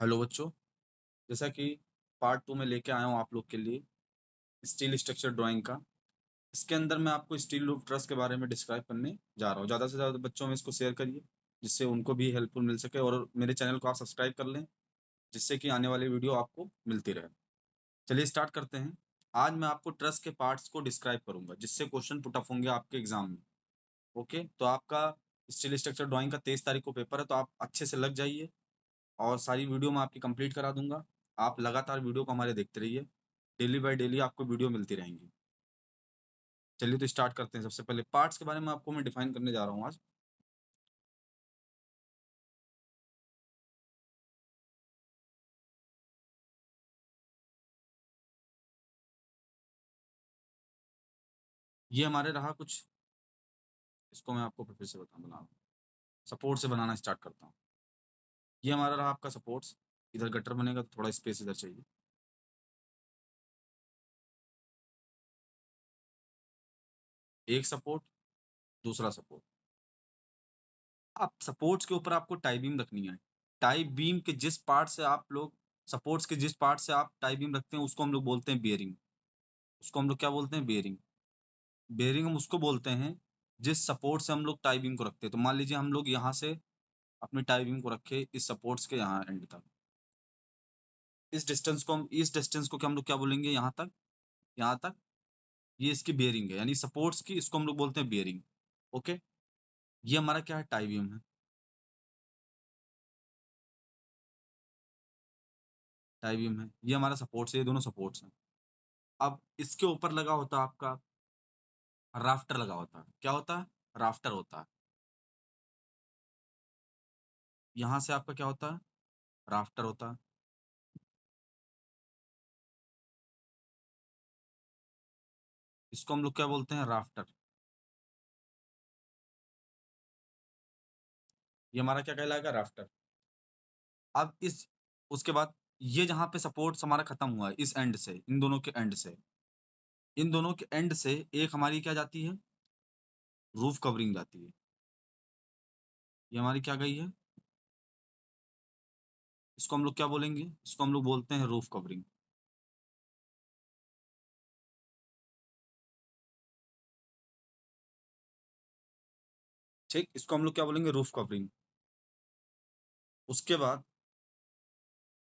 Hello बच्चों। जैसा कि पार्ट 2 में लेके आया हूँ आप लोग के लिए स्टील स्ट्रक्चर ड्राइंग का। इसके अंदर मैं आपको स्टील रूफ ट्रस के बारे में डिस्क्राइब करने जा रहा हूँ। ज़्यादा से ज़्यादा बच्चों में इसको शेयर करिए जिससे उनको भी हेल्पफुल मिल सके, और मेरे चैनल को आप सब्सक्राइब कर लें जिससे कि आने वाली वीडियो आपको मिलती रहे। चलिए स्टार्ट करते हैं। आज मैं आपको ट्रस के पार्ट्स को डिस्क्राइब करूंगा जिससे क्वेश्चन पुट अप होंगे आपके एग्जाम में। ओके, तो आपका स्टील स्ट्रक्चर ड्राइंग का 23 तारीख को पेपर है, तो आप अच्छे से लग जाइए और सारी वीडियो मैं आपकी कंप्लीट करा दूंगा। आप लगातार वीडियो को हमारे देखते रहिए, डेली बाय डेली आपको वीडियो मिलती रहेंगी। चलिए तो स्टार्ट करते हैं। सबसे पहले पार्ट्स के बारे में आपको मैं डिफाइन करने जा रहा हूँ आज। ये हमारे रहा कुछ, इसको मैं आपको फिर से बना रहा हूँ। सपोर्ट से बनाना स्टार्ट करता हूँ। ये हमारा रहा आपका सपोर्ट्स। इधर गटर बनेगा तो थोड़ा स्पेस इधर चाहिए। एक सपोर्ट, दूसरा सपोर्ट। आप सपोर्ट्स के ऊपर आपको टाई बीम रखनी है। टाई बीम के जिस पार्ट से आप लोग सपोर्ट्स के जिस पार्ट से आप टाई बीम रखते हैं उसको हम लोग बोलते हैं बेयरिंग। उसको हम लोग क्या बोलते हैं? बेयरिंग। बेयरिंग हम उसको बोलते हैं जिस सपोर्ट से हम लोग टाई बीम को रखते हैं। तो मान लीजिए हम लोग यहाँ से अपनी टाई बीम को रखे इस सपोर्ट्स के यहाँ एंड तक। इस डिस्टेंस को क्या हम लोग क्या बोलेंगे? यहाँ तक, यहाँ तक। ये इसकी बेयरिंग है, यानी सपोर्ट्स की, इसको हम लोग बोलते हैं बेयरिंग। ओके, ये हमारा क्या है? टाई बीम है। टाई बीम है, ये हमारा सपोर्ट्स है, ये दोनों सपोर्ट्स हैं। अब इसके ऊपर लगा होता है आपका राफ्टर लगा होता है। क्या होता है? राफ्टर होता है। यहाँ से आपका क्या होता है? राफ्टर होता है। इसको हम लोग क्या बोलते हैं? राफ्टर। ये हमारा क्या कहलाएगा? राफ्टर। अब इस उसके बाद ये जहाँ पे सपोर्ट्स हमारा खत्म हुआ है इस एंड से, इन दोनों के एंड से, इन दोनों के एंड से एक हमारी क्या जाती है? रूफ कवरिंग जाती है। ये हमारी क्या गई है? इसको हम लोग क्या बोलेंगे? इसको हम लोग बोलते हैं रूफ कवरिंग। ठीक, इसको हम लोग क्या बोलेंगे? Roof covering. उसके बाद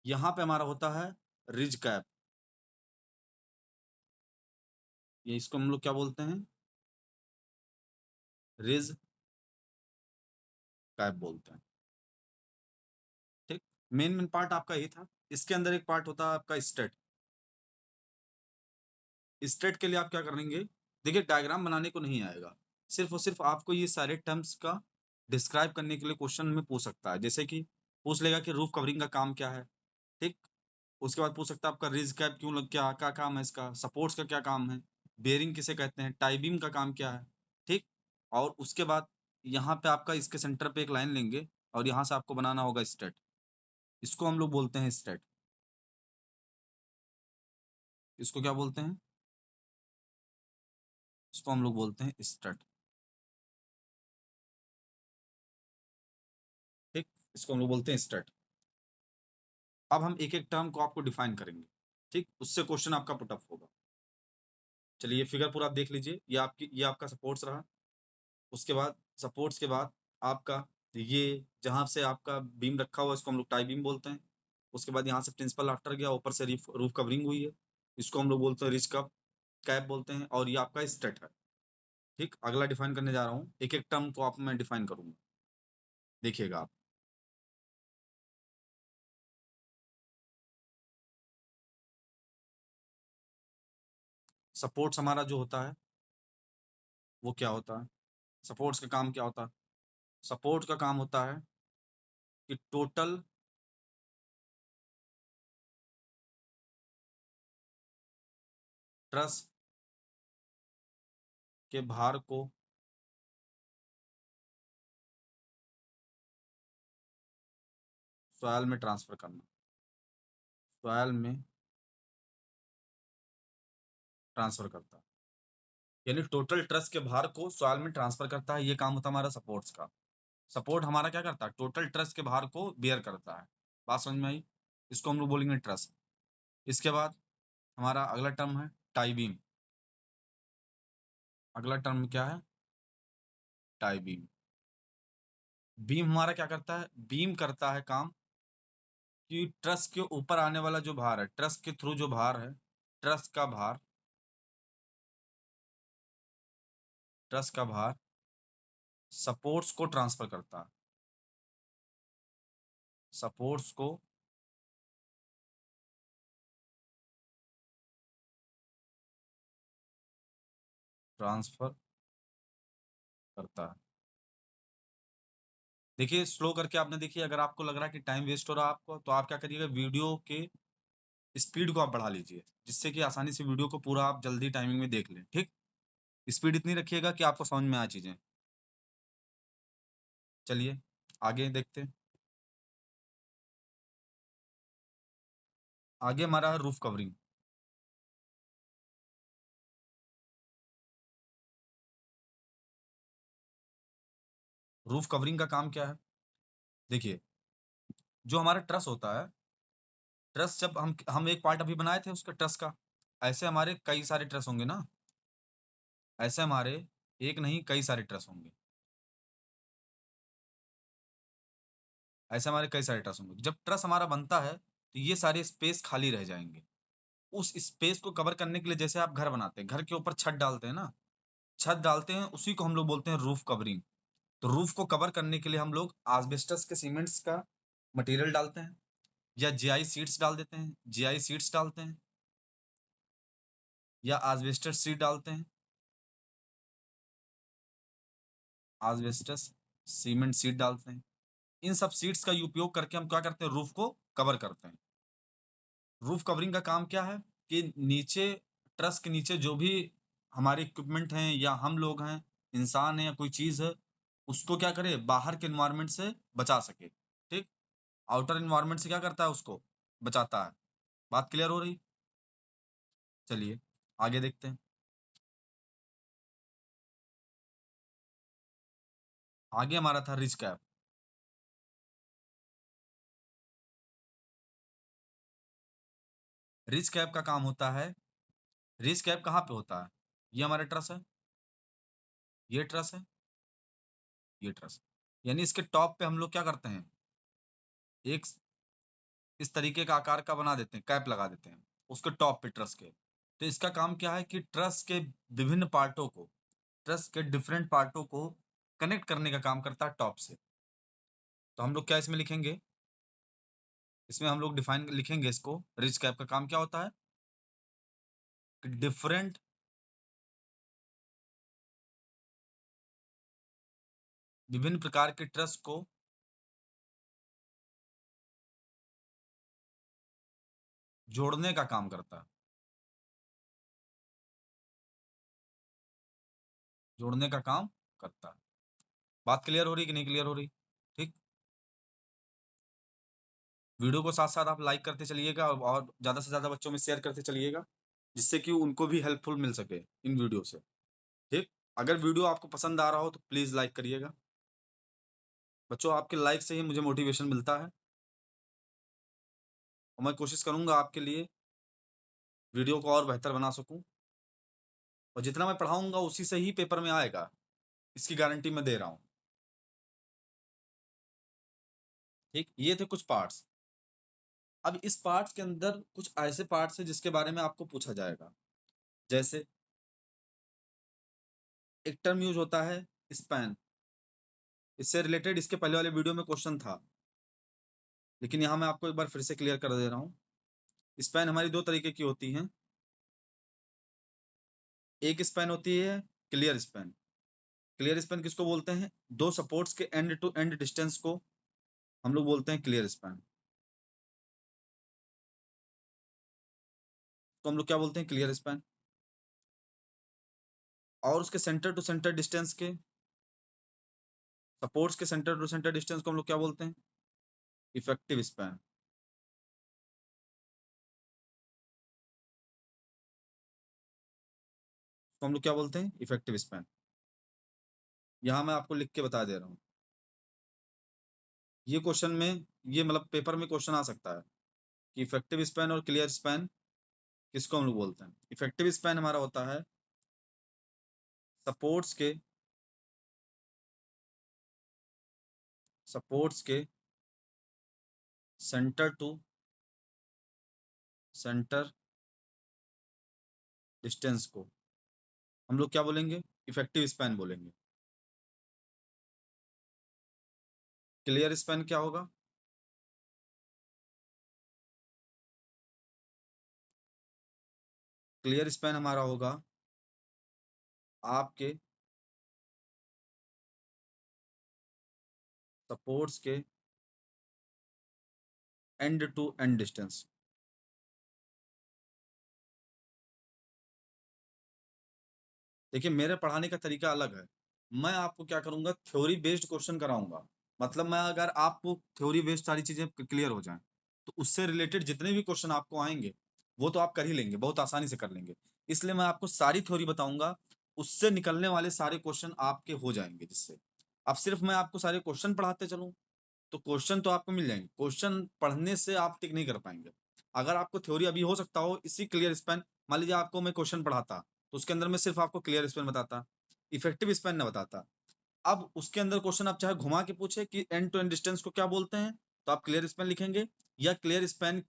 यहाँ पे हमारा होता है रिज कैप। ये इसको हम लोग क्या बोलते हैं? रिज कैप बोलते हैं। ठीक, मेन मेन पार्ट आपका ये था। इसके अंदर एक पार्ट होता है आपका स्टेट। स्टेट के लिए आप क्या करेंगे? देखिए, डायग्राम बनाने को नहीं आएगा, सिर्फ और सिर्फ आपको ये सारे टर्म्स का डिस्क्राइब करने के लिए क्वेश्चन में पूछ सकता है। जैसे कि पूछ लेगा कि रूफ कवरिंग का काम क्या है। ठीक, उसके बाद पूछ सकता है आपका रिज कैप क्यों लग, क्या काम है इसका, सपोर्ट्स का क्या काम है, बेयरिंग किसे कहते हैं, टाई बीम का काम क्या है। ठीक, और उसके बाद यहाँ पे आपका इसके सेंटर पे एक लाइन लेंगे और यहाँ से आपको बनाना होगा स्टेट। इसको हम लोग बोलते हैं स्टेट। इसको क्या बोलते हैं? इसको हम लोग बोलते हैं स्टेट। ठीक, इसको हम लोग बोलते हैं स्टेट। अब हम एक एक टर्म को आपको डिफाइन करेंगे। ठीक, उससे क्वेश्चन आपका पुटअप होगा। चलिए, ये फिगर पूरा आप देख लीजिए। ये आपका सपोर्ट्स रहा। उसके बाद सपोर्ट्स के बाद आपका ये जहाँ से आपका बीम रखा हुआ है इसको हम लोग टाई बीम बोलते हैं। उसके बाद यहाँ से प्रिंसिपल आफ्टर गया, ऊपर से रूफ कवरिंग हुई है, इसको हम लोग बोलते हैं रिज कप कैप बोलते हैं, और ये आपका स्टेट है। ठीक, अगला डिफाइन करने जा रहा हूँ। एक एक टर्म को आप मैं डिफाइन करूंगा, देखिएगा आप। सपोर्ट्स हमारा जो होता है वो क्या होता है? सपोर्ट्स का काम क्या होता है? सपोर्ट का काम होता है कि टोटल ट्रस के भार को सॉयल में ट्रांसफर करना। सॉयल में ट्रांसफर करता है, यानी टोटल ट्रस के भार को सॉयल में ट्रांसफर करता है। ये काम होता है हमारा सपोर्ट्स का। सपोर्ट हमारा क्या करता है? टोटल ट्रस के भार को बियर करता है। बात समझ में आई? इसको हम लोग बोलेंगे ट्रस। इसके बाद हमारा अगला टर्म है टाई बीम। अगला टर्म क्या है? Tie beam. बीम हमारा क्या करता है? बीम करता है काम कि ट्रस के ऊपर आने वाला जो भार है, ट्रस के थ्रू जो भार है, ट्रस का भार, ट्रस का भार सपोर्ट्स को ट्रांसफर करता है। सपोर्ट्स को ट्रांसफर करता है। देखिए स्लो करके आपने देखिए, अगर आपको लग रहा है कि टाइम वेस्ट हो रहा है आपको, तो आप क्या करिएगा, वीडियो के स्पीड को आप बढ़ा लीजिए, जिससे कि आसानी से वीडियो को पूरा आप जल्दी टाइमिंग में देख लें। ठीक, स्पीड इतनी रखिएगा कि आपको समझ में आए चीजें। चलिए आगे देखते हैं। आगे हमारा है रूफ कवरिंग। रूफ कवरिंग का काम क्या है? देखिए, जो हमारा ट्रस होता है, ट्रस जब हम एक पार्ट अभी बनाए थे उसका ट्रस का, ऐसे हमारे कई सारे ट्रस होंगे ना, ऐसे हमारे एक नहीं कई सारे ट्रस होंगे, ऐसे हमारे कई सारे ट्रस होंगे। जब ट्रस हमारा बनता है तो ये सारे स्पेस खाली रह जाएंगे। उस स्पेस को कवर करने के लिए, जैसे आप घर बनाते हैं, घर के ऊपर छत डालते हैं ना, छत डालते हैं, उसी को हम लोग बोलते हैं रूफ कवरिंग। तो रूफ को कवर करने के लिए हम लोग एस्बेस्टस के सीमेंट्स का मटेरियल डालते हैं, या जीआई सीट्स डाल देते हैं, जीआई सीट्स डालते हैं, या एस्बेस्टस सीट डालते हैं, एस्बेस्टस सीमेंट सीट डालते हैं। इन सब सीट्स का उपयोग करके हम क्या करते हैं? रूफ को कवर करते हैं। रूफ कवरिंग का काम क्या है कि नीचे, ट्रस के नीचे जो भी हमारे इक्विपमेंट हैं, या हम लोग हैं, इंसान है या कोई चीज है, उसको क्या करे, बाहर के एनवायरनमेंट से बचा सके। ठीक, आउटर एनवायरनमेंट से क्या करता है? उसको बचाता है। बात क्लियर हो रही? चलिए आगे देखते हैं। आगे हमारा था रिच कैप। रिच कैप का काम होता है, रिच कैप कहाँ पे होता है? ये हमारा ट्रस है, ये ट्रस है, ये ट्रस। यानी इसके टॉप पे हम लोग क्या करते हैं, एक इस तरीके का आकार का बना देते हैं, कैप लगा देते हैं उसके टॉप पे ट्रस के। तो इसका काम क्या है कि ट्रस के विभिन्न पार्टों को, ट्रस के डिफरेंट पार्टों को कनेक्ट करने का काम करता है टॉप से। तो हम लोग क्या इसमें लिखेंगे, इसमें हम लोग डिफाइन लिखेंगे इसको, रिच कैप का काम क्या होता है कि डिफरेंट विभिन्न प्रकार के ट्रस को जोड़ने का काम करता है, जोड़ने का काम करता है। बात क्लियर हो रही कि नहीं क्लियर हो रही? ठीक, वीडियो को साथ साथ आप लाइक करते चलिएगा, और ज़्यादा से ज़्यादा बच्चों में शेयर करते चलिएगा, जिससे कि उनको भी हेल्पफुल मिल सके इन वीडियो से। ठीक, अगर वीडियो आपको पसंद आ रहा हो तो प्लीज़ लाइक करिएगा। बच्चों, आपके लाइक से ही मुझे मोटिवेशन मिलता है, और मैं कोशिश करूँगा आपके लिए वीडियो को और बेहतर बना सकूँ, और जितना मैं पढ़ाऊँगा उसी से ही पेपर में आएगा, इसकी गारंटी मैं दे रहा हूँ। ठीक, ये थे कुछ पार्ट्स। अब इस पार्ट्स के अंदर कुछ ऐसे पार्ट्स हैं जिसके बारे में आपको पूछा जाएगा। जैसे एक टर्म यूज़ होता है स्पैन। इससे रिलेटेड इसके पहले वाले वीडियो में क्वेश्चन था, लेकिन यहाँ मैं आपको एक बार फिर से क्लियर कर दे रहा हूँ। स्पैन हमारी 2 तरीके की होती हैं। एक स्पैन होती है क्लियर स्पैन। क्लियर स्पैन किसको बोलते हैं? 2 सपोर्ट्स के एंड टू एंड डिस्टेंस को हम लोग बोलते हैं क्लियर स्पैन। तो हम लोग क्या बोलते हैं? Clear span. और उसके सेंटर टू सेंटर डिस्टेंस के, सपोर्ट्स के सेंटर टू सेंटर डिस्टेंस को हम लोग क्या बोलते हैं? Effective span. तो हम लोग क्या बोलते हैं? Effective span. यहाँ मैं आपको लिख के बता दे रहा हूँ। ये क्वेश्चन में, ये मतलब पेपर में क्वेश्चन आ सकता है। कि इफेक्टिव स्पैन और क्लियर स्पैन किसको हम लोग बोलते हैं। इफेक्टिव स्पैन हमारा होता है सपोर्ट्स के सेंटर टू सेंटर डिस्टेंस को हम लोग क्या बोलेंगे, इफेक्टिव स्पैन बोलेंगे। क्लियर स्पैन क्या होगा, क्लियर स्पैन हमारा होगा आपके सपोर्ट्स के एंड टू एंड डिस्टेंस। देखिए मेरे पढ़ाने का तरीका अलग है। मैं आपको क्या करूंगा, थ्योरी बेस्ड क्वेश्चन कराऊंगा। मतलब मैं अगर आपको थ्योरी बेस्ड सारी चीजें क्लियर हो जाएं तो उससे रिलेटेड जितने भी क्वेश्चन आपको आएंगे वो तो आप कर ही लेंगे, बहुत आसानी से कर लेंगे। इसलिए मैं आपको सारी थ्योरी बताऊंगा, उससे निकलने वाले सारे क्वेश्चन आपके हो जाएंगे। जिससे अब सिर्फ मैं आपको सारे क्वेश्चन पढ़ाते चलूं तो क्वेश्चन तो आपको मिल जाएंगे, क्वेश्चन पढ़ने से आप टिक नहीं कर पाएंगे। अगर आपको थ्योरी अभी हो सकता हो इसी क्लियर स्पैन, मान लीजिए आपको मैं क्वेश्चन पढ़ाता तो उसके अंदर मैं सिर्फ आपको क्लियर स्पैन बताता, इफेक्टिव स्पैन न बताता। अब उसके अंदर क्वेश्चन आप चाहे घुमा के पूछे कि एंड टू एंड डिस्टेंस को क्या बोलते हैं, तो आप क्लियर स्पैन लिखेंगे। या क्लियर स्पैन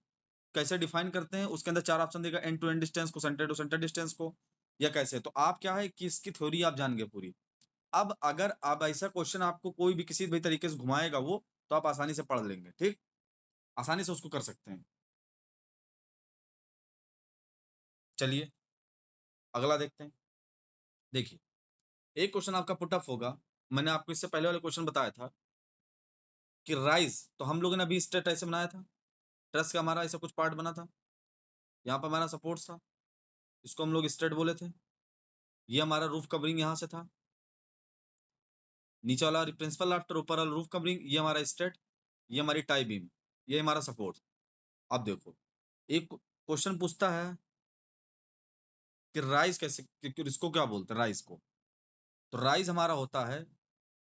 कैसे डिफाइन करते हैं, उसके अंदर 4 ऑप्शन देगा, एंड टू एंड डिस्टेंस को, सेंटर टू सेंटर डिस्टेंस को, या कैसे। तो आप क्या है कि इसकी थ्योरी आप जान गए पूरी। अब अगर आप ऐसा क्वेश्चन आपको कोई भी किसी भी तरीके से घुमाएगा वो, तो आप आसानी से पढ़ लेंगे, ठीक, आसानी से उसको कर सकते हैं। चलिए अगला देखते हैं। देखिए एक क्वेश्चन आपका पुटअप होगा, मैंने आपको इससे पहले वाले क्वेश्चन बताया था कि राइज, तो हम लोगों ने अभी स्टेट ऐसे बनाया था, ट्रस का हमारा ऐसा कुछ पार्ट बना था, यहाँ पर हमारा सपोर्ट था, इसको हम लोग स्टेट बोले थे। ये हमारा रूफ कवरिंग यहाँ से था, नीचे वाला प्रिंसिपल आफ्टर, ऊपर वाला रूफ कवरिंग, ये हमारा स्टेट, ये हमारी टाई बीम, ये हमारा सपोर्ट। अब देखो एक क्वेश्चन पूछता है कि राइज कैसे, इसको क्या बोलते हैं राइज को। तो राइज हमारा होता है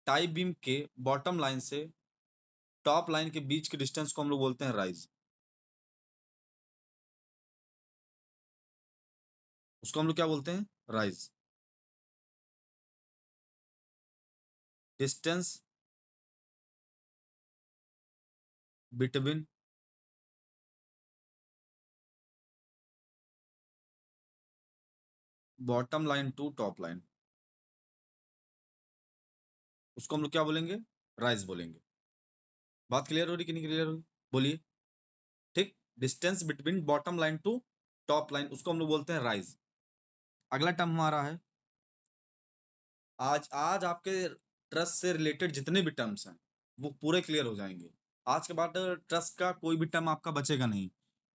टाई बीम के बॉटम लाइन से टॉप लाइन के बीच के डिस्टेंस को हम लोग बोलते हैं राइज। उसको हम लोग क्या बोलते हैं, rise. Distance between bottom line to top line, उसको हम लोग क्या बोलेंगे, राइज बोलेंगे। बात क्लियर हो रही कि नहीं क्लियर हो रही, बोलिए। ठीक, distance between bottom line to top line, उसको हम लोग बोलते हैं राइज। अगला टर्म हमारा है, आज आज आपके ट्रस्ट से रिलेटेड जितने भी टर्म्स हैं वो पूरे क्लियर हो जाएंगे। आज के बाद ट्रस्ट का कोई भी टर्म आपका बचेगा नहीं,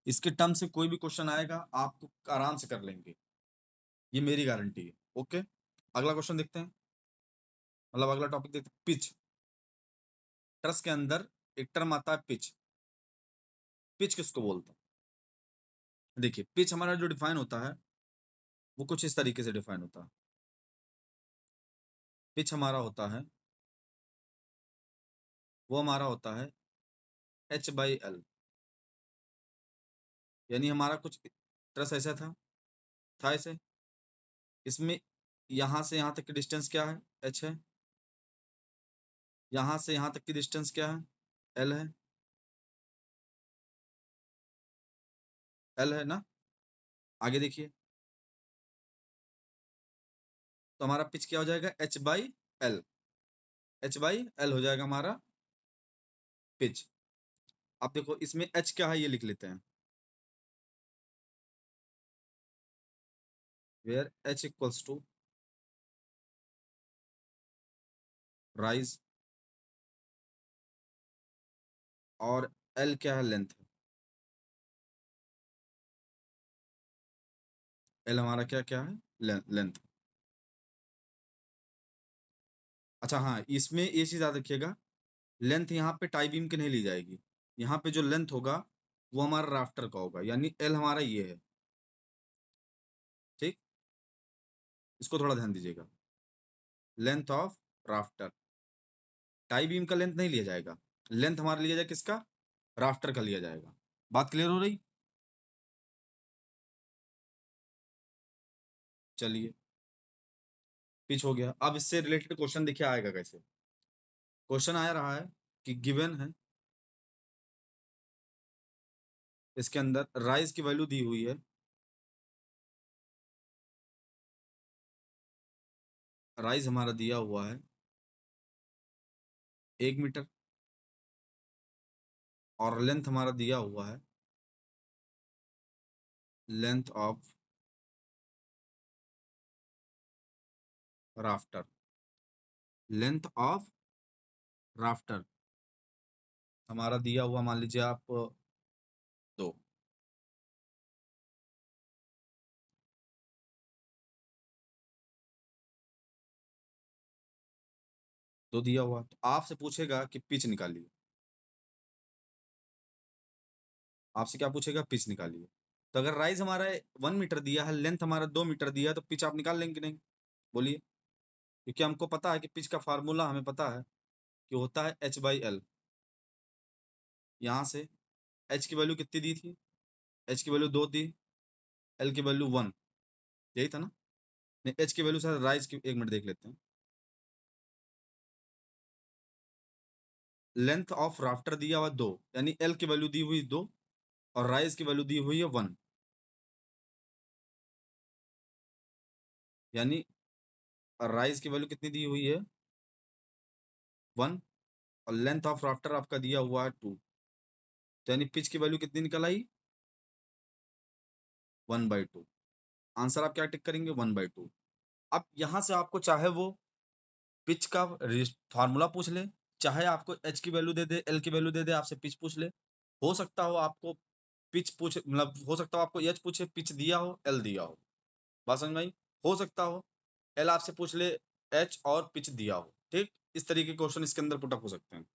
इसके टर्म से कोई भी क्वेश्चन आएगा आपको आराम से कर लेंगे, ये मेरी गारंटी है। ओके, अगला क्वेश्चन देखते हैं, मतलब अगला टॉपिक देखते हैं, पिच। ट्रस्ट के अंदर एक टर्म आता है पिच। पिच किसको बोलते हैं, देखिए पिच हमारा जो डिफाइन होता है वो कुछ इस तरीके से डिफाइन होता है। पिच हमारा होता है, वो हमारा होता है H/L। यानी हमारा कुछ ट्रस ऐसा था ऐसे, इसमें यहाँ से यहाँ तक की डिस्टेंस क्या है, H है, यहाँ से यहाँ तक की डिस्टेंस क्या है, L है, L है ना। आगे देखिए, तो हमारा पिच क्या हो जाएगा, H/L, H/L हो जाएगा हमारा पिच। अब देखो इसमें H क्या है ये लिख लेते हैं, where H equals to rise, और L क्या है, लेंथ। L हमारा क्या क्या है, लेंथ। अच्छा हाँ, इसमें ये चीज याद रखिएगा, लेंथ यहाँ पे टाई बीम की नहीं ली जाएगी, यहाँ पे जो लेंथ होगा वो हमारा राफ्टर का होगा, यानी L हमारा ये है, ठीक, इसको थोड़ा ध्यान दीजिएगा। Length of rafter, tie beam का लेंथ नहीं लिया जाएगा, लेंथ हमारा लिया जाएगा किसका, राफ्टर का लिया जाएगा। बात क्लियर हो रही? चलिए, पिच हो गया। अब इससे रिलेटेड क्वेश्चन देखिए आएगा कैसे। क्वेश्चन आ रहा है कि गिवन है, इसके अंदर राइज की वैल्यू दी हुई है, राइज हमारा दिया हुआ है 1 मीटर, और लेंथ हमारा दिया हुआ है, length of rafter, length of rafter हमारा दिया हुआ, मान लीजिए आप 2। तो दिया हुआ, तो आपसे पूछेगा कि पिच निकालिए। आपसे क्या पूछेगा? पिच निकालिए। तो अगर राइज हमारा 1 मीटर दिया है, लेंथ हमारा 2 मीटर दिया है, तो पिच आप निकाल लेंगे कि नहीं? बोलिए। क्योंकि हमको पता है कि पिच का फार्मूला हमें पता है कि होता है h/l। यहाँ से h की वैल्यू कितनी दी थी? h की वैल्यू 2 दी, l की वैल्यू 1, यही था ना? नहीं, h की वैल्यू शायद राइज की, 1 मिनट देख लेते हैं। लेंथ ऑफ राफ्टर दिया हुआ 2, यानी l की वैल्यू दी हुई 2, और राइज की वैल्यू दी हुई है 1, यानी राइज की वैल्यू कितनी दी हुई है? 1, और लेंथ ऑफ राफ्टर आपका दिया हुआ है 2, तो यानी पिच की वैल्यू कितनी निकल आई? 1/2। आंसर आप क्या टिक करेंगे? 1/2। अब यहाँ से आपको चाहे वो पिच का फार्मूला पूछ ले, चाहे आपको एच की वैल्यू दे दे, एल की वैल्यू दे दे, आपसे पिच पूछ ले। हो सकता हो आपको पिच पूछ, मतलब हो सकता हो आपको एच पूछे, पिच दिया हो, एल दिया हो। बात समझ में आई? हो सकता हो एल आपसे पूछ ले, एच और पिच दिया हो। ठीक, इस तरीके के क्वेश्चन इसके अंदर पुटअप हो सकते हैं।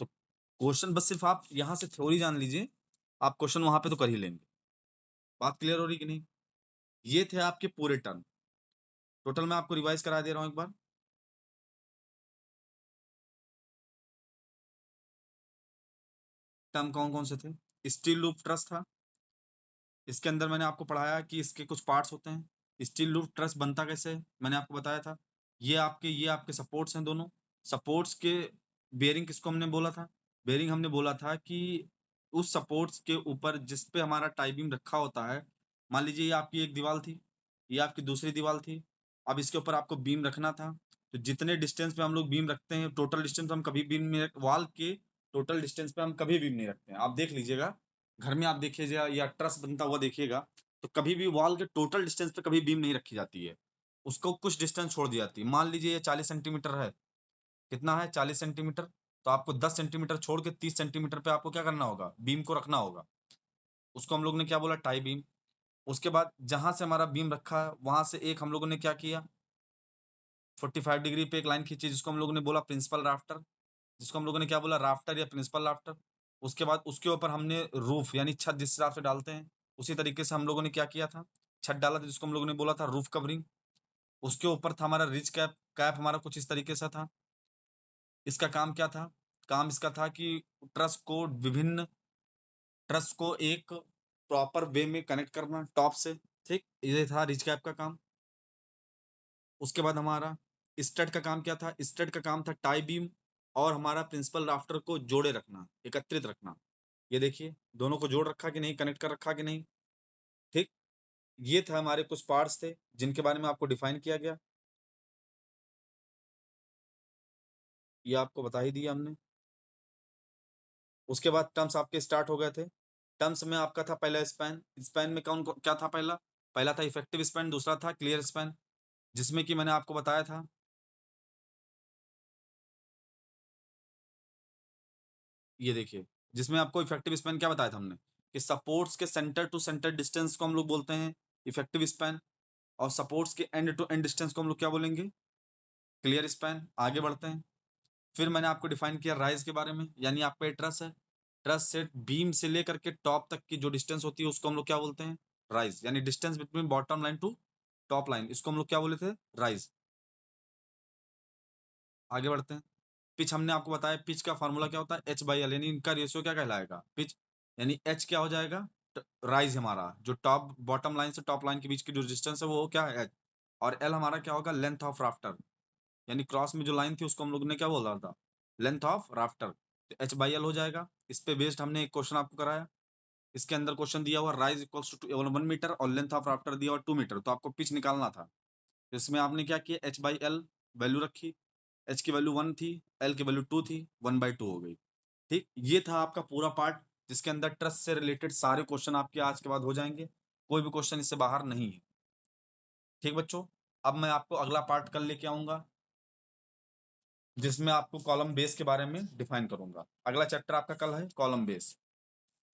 तो क्वेश्चन बस सिर्फ आप यहाँ से थ्योरी जान लीजिए, आप क्वेश्चन वहां पे तो कर ही लेंगे। बात क्लियर हो रही कि नहीं? ये थे आपके पूरे टर्म। टोटल मैं आपको रिवाइज करा दे रहा हूँ एक बार। टर्म कौन कौन से थे? स्टील लूप ट्रस था, इसके अंदर मैंने आपको पढ़ाया कि इसके कुछ पार्ट्स होते हैं। स्टील लूप ट्रस बनता कैसे है, मैंने आपको बताया था। ये आपके सपोर्ट्स हैं दोनों। सपोर्ट्स के बेयरिंग किसको हमने बोला था? बेयरिंग हमने बोला था कि उस सपोर्ट्स के ऊपर जिस पे हमारा टाई बीम रखा होता है। मान लीजिए ये आपकी एक दीवार थी, ये आपकी दूसरी दीवार थी। अब इसके ऊपर आपको बीम रखना था। तो जितने डिस्टेंस पे हम लोग बीम रखते हैं, टोटल डिस्टेंस हम कभी बीम में, वॉल के टोटल डिस्टेंस पे हम कभी बीम नहीं रखते हैं। आप देख लीजिएगा, घर में आप देखिएगा या ट्रस बनता हुआ देखिएगा, तो कभी भी वॉल के टोटल डिस्टेंस पे कभी बीम नहीं रखी जाती है। उसको कुछ डिस्टेंस छोड़ दी जाती है। मान लीजिए ये 40 सेंटीमीटर है। कितना है? 40 सेंटीमीटर। तो आपको 10 सेंटीमीटर छोड़ के 30 सेंटीमीटर पे आपको क्या करना होगा? बीम को रखना होगा। उसको हम लोग ने क्या बोला? Tie beam. उसके बाद जहां से हमारा बीम रखा है, वहां से एक हम लोगों ने क्या किया? 45 डिग्री पे एक लाइन खींची, जिसको हम लोगों ने बोला प्रिंसिपल राफ्टर। जिसको हम लोगों ने क्या बोला? राफ्टर या प्रिंसिपल राफ्टर। उसके बाद उसके ऊपर हमने रूफ यानी छत जिस हिसाब से डालते हैं, उसी तरीके से हम लोगों ने क्या किया था? छत डाला था, जिसको हम लोगों ने बोला था रूफ कवरिंग। उसके ऊपर था हमारा रिज कैप। कैप हमारा कुछ इस तरीके से था। इसका काम क्या था? काम इसका था कि ट्रस को विभिन्न ट्रस को एक प्रॉपर वे में कनेक्ट करना टॉप से। ठीक, ये था रिज कैप का काम। उसके बाद हमारा स्टड का काम क्या था? स्टड का काम था टाई बीम और हमारा प्रिंसिपल राफ्टर को जोड़े रखना, एकत्रित रखना। ये देखिए, दोनों को जोड़ रखा कि नहीं, कनेक्ट कर रखा कि नहीं। ठीक, ये था हमारे कुछ पार्ट्स थे जिनके बारे में आपको डिफाइन किया गया। ये आपको बता ही दिया हमने। उसके बाद टर्म्स आपके स्टार्ट हो गए थे। टर्म्स में आपका था पहला स्पैन। स्पैन में कौन क्या था? पहला पहला था इफेक्टिव स्पैन, दूसरा था क्लियर स्पैन, जिसमें कि मैंने आपको बताया था। ये देखिए, जिसमें आपको इफेक्टिव स्पैन क्या बताया था हमने, कि सपोर्ट्स के सेंटर टू सेंटर डिस्टेंस को हम लोग बोलते हैं इफेक्टिव स्पैन, और सपोर्ट्स के एंड टू एंड डिस्टेंस को हम लोग क्या बोलेंगे? Clear span. आगे बढ़ते हैं। फिर मैंने आपको डिफाइन किया राइज के बारे में, यानी आपका ये ट्रस है। ट्रस से बीम से लेकर के टॉप तक की जो डिस्टेंस होती है, उसको हम लोग क्या बोलते हैं? राइज, यानी distance between bottom line to top line, इसको हम लोग क्या बोले थे? राइज। आगे बढ़ते हैं। पिच हमने आपको बताया, पिच का फार्मूला क्या होता है, एच बाई एल, यानी इनका रेशियो क्या कहलाएगा, पिच, यानी एच क्या हो जाएगा, राइज हमारा जो टॉप बॉटम लाइन से टॉप लाइन के बीच की जो डिस्टेंस है वो क्या है एच, और एल हमारा क्या होगा, लेंथ ऑफ राफ्टर, यानी क्रॉस में जो लाइन थी उसको हम लोग ने क्या बोला था, लेंथ ऑफ राफ्टर, तो एच बाई एल हो जाएगा। इस पे बेस्ड हमने एक क्वेश्चन आपको कराया, इसके अंदर क्वेश्चन दिया हुआ राइज इक्वल्स टू 1 मीटर और लेंथ ऑफ राफ्टर दिया हुआ 2 मीटर, तो आपको पिच निकालना था। तो इसमें आपने क्या किया, एच बाई एल वैल्यू रखी, एच की वैल्यू 1 थी, एल की वैल्यू 2 थी, 1/2 हो गई। ठीक, ये था आपका पूरा पार्ट, जिसके अंदर ट्रस्ट से रिलेटेड सारे क्वेश्चन आपके आज के बाद हो जाएंगे, कोई भी क्वेश्चन इससे बाहर नहीं है। ठीक बच्चों, अब मैं आपको अगला पार्ट कल लेके आऊंगा, जिसमें आपको कॉलम बेस के बारे में डिफाइन करूंगा। अगला चैप्टर आपका कल है कॉलम बेस।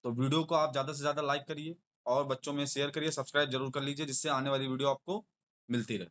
तो वीडियो को आप ज़्यादा से ज़्यादा लाइक करिए और बच्चों में शेयर करिए, सब्सक्राइब जरूर कर लीजिए, जिससे आने वाली वीडियो आपको मिलती रहे।